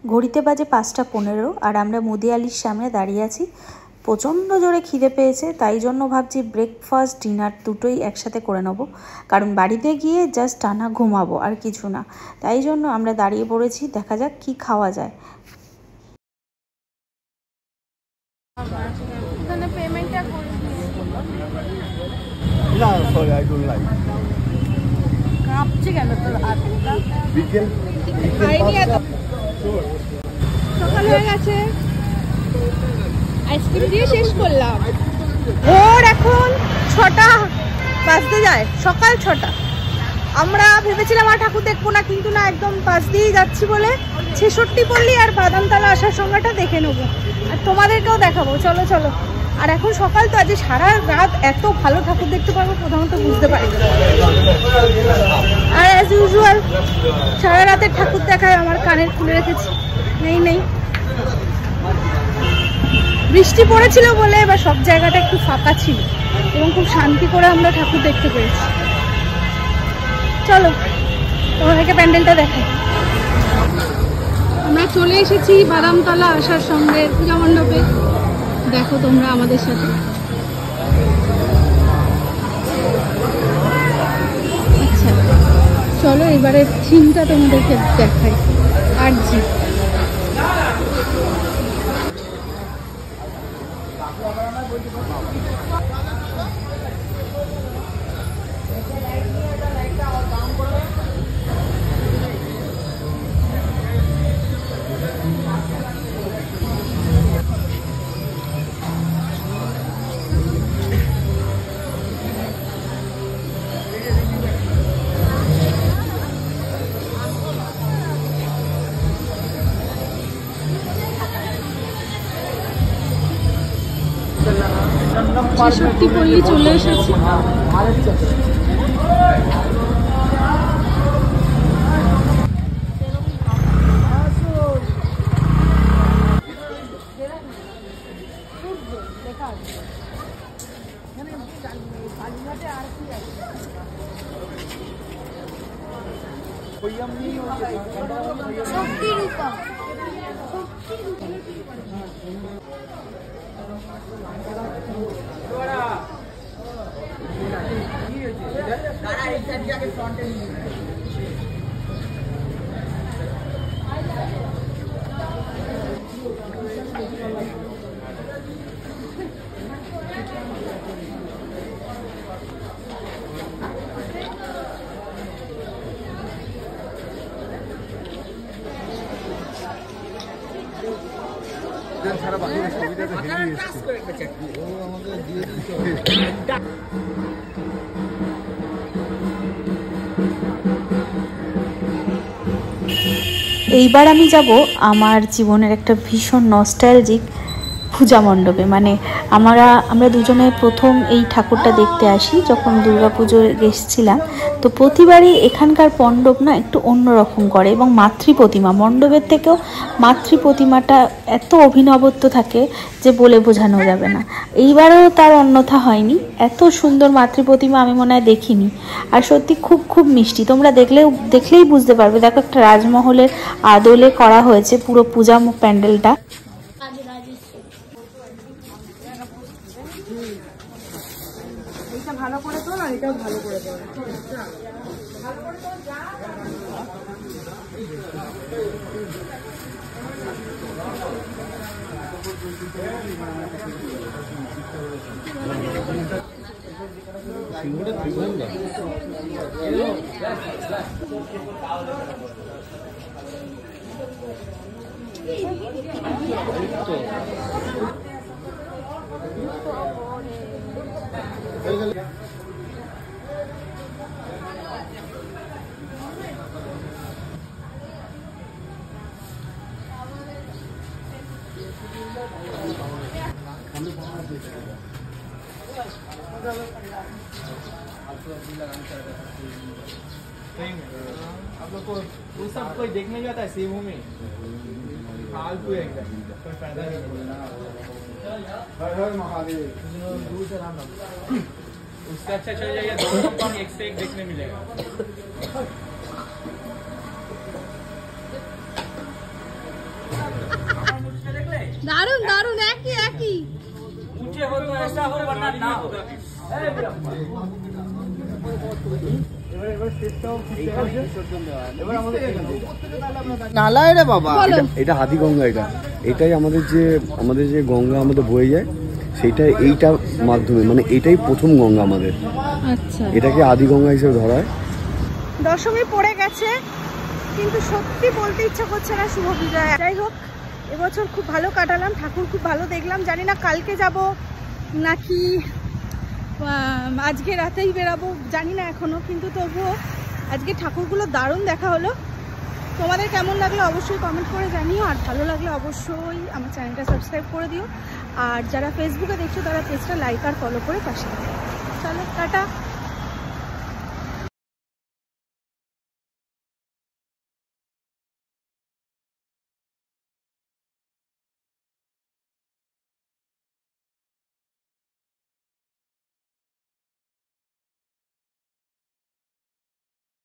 ঘড়িতে বাজে 5টা 15 আর আমরা মুদিয়ালির সামনে দাঁড়িয়ে আছি। প্রচণ্ড জোরে খিদে পেয়েছে, তাই জন্য ভাবছি ব্রেকফাস্ট ডিনার দুটোই একসাথে করে নেবো, কারণ বাড়িতে গিয়ে জাস্ট টানা ঘুমাবো আর কিছু না। তাই জন্য আমরা দাঁড়িয়ে পড়েছি, দেখা যাক কি খাওয়া যায়। সকাল হয়ে গেছে, আইসক্রিম দিয়ে শেষ করলাম। ভোর এখন 6টা বাজতে যায়, সকাল 6টা। আমরা ভেবেছিলাম আর ঠাকুর দেখবো না, কিন্তু না, একদম পাশ দিয়েই যাচ্ছি বলে 66 পল্লী আর বাদামতলা আসার সময়টা দেখে নেবো আর তোমাদেরকেও দেখাবো। চলো চলো। আর এখন সকাল তো, আজ সারা রাত এত ভালো ঠাকুর দেখতে পারবো প্রথমত বুঝতে পারি। আর অ্যাজ ইউজুয়াল সারা রাতের ঠাকুর দেখায় আমার কানের খুলে রেখেছি, নেই। বৃষ্টি পড়েছিল বলে এবার সব জায়গাটা একটু ফাঁকা ছিল এবং খুব শান্তি করে আমরা ঠাকুর দেখতে পেরেছি। চলো তোমাদেরকে প্যান্ডেলটা দেখাই। আমরা চলে এসেছি বাদামতলা আসার সঙ্গে পূজা মণ্ডপে। দেখো তোমরা আমাদের সাথে। আচ্ছা চলো এবারে থিমটা তোমাদেরকে দেখাই। আর জি ছেষট্টি পল্লী চলে এসেছি। এইবার আমি যাব আমার জীবনের একটা ভীষণ নস্টালজিক পূজা মণ্ডপে। মানে আমরা দুজনে প্রথম এই ঠাকুরটা দেখতে আসি যখন দুর্গাপুজো এসেছিলাম। তো প্রতিবারই এখানকার মণ্ডপ না একটু অন্যরকম করে, এবং মাতৃ প্রতিমা মণ্ডপের থেকেও মাতৃ প্রতিমাটা এত অভিনবত্ব থাকে যে বলে বোঝানো যাবে না। এইবারও তার অন্যথা হয়নি, এত সুন্দর মাতৃ প্রতিমা আমি মনে হয় দেখিনি। আর সত্যি খুব খুব মিষ্টি, তোমরা দেখলেই বুঝতে পারবে। দেখো একটা রাজমহলের আদলে করা হয়েছে পুরো পূজা প্যান্ডেলটা। ভালো করে তোল আর এটাও ভালো করে তোল। आप लोग को वो सब कोई देखने जाता है सेबू में फालतू एकदम कोई फायदा नहीं। हर हर महादेव दूर से राम उससे अच्छा चल जाएगा, दोनों कंपाउंड एक से एक देखने मिलेगा। দারুন দারুন, একই একই। নালায় রে বাবা, এটা হাতিগঙ্গা। এটাই আমাদের যে গঙ্গা আমাদের বয়ে যায়, সেইটাই এইটার মাধ্যমে, মানে এটাই প্রথম গঙ্গা আমাদের। আচ্ছা, এটাকে আদিগঙ্গা হিসেবে ধরা হয়। দশমী পড়ে গেছে, কিন্তু সত্যি বলতে ইচ্ছা করছে না শুভ বিজয়। যাই হোক, এবছর খুব ভালো কাটালাম, ঠাকুর খুব ভালো দেখলাম। জানি না কালকে যাব নাকি আজকে রাতেই বেরাবো, জানি না এখনো, কিন্তু তবুও আজকে ঠাকুরগুলো দারুণ দেখা হলো। তোমাদের কেমন লাগলো অবশ্যই কমেন্ট করে জানিও, আর ভালো লাগলে অবশ্যই আমার চ্যানেলটা সাবস্ক্রাইব করে দিও। আর যারা ফেসবুকে দেখছো তারা পেজটা লাইক আর ফলো করে পাশে। চলো টাটা।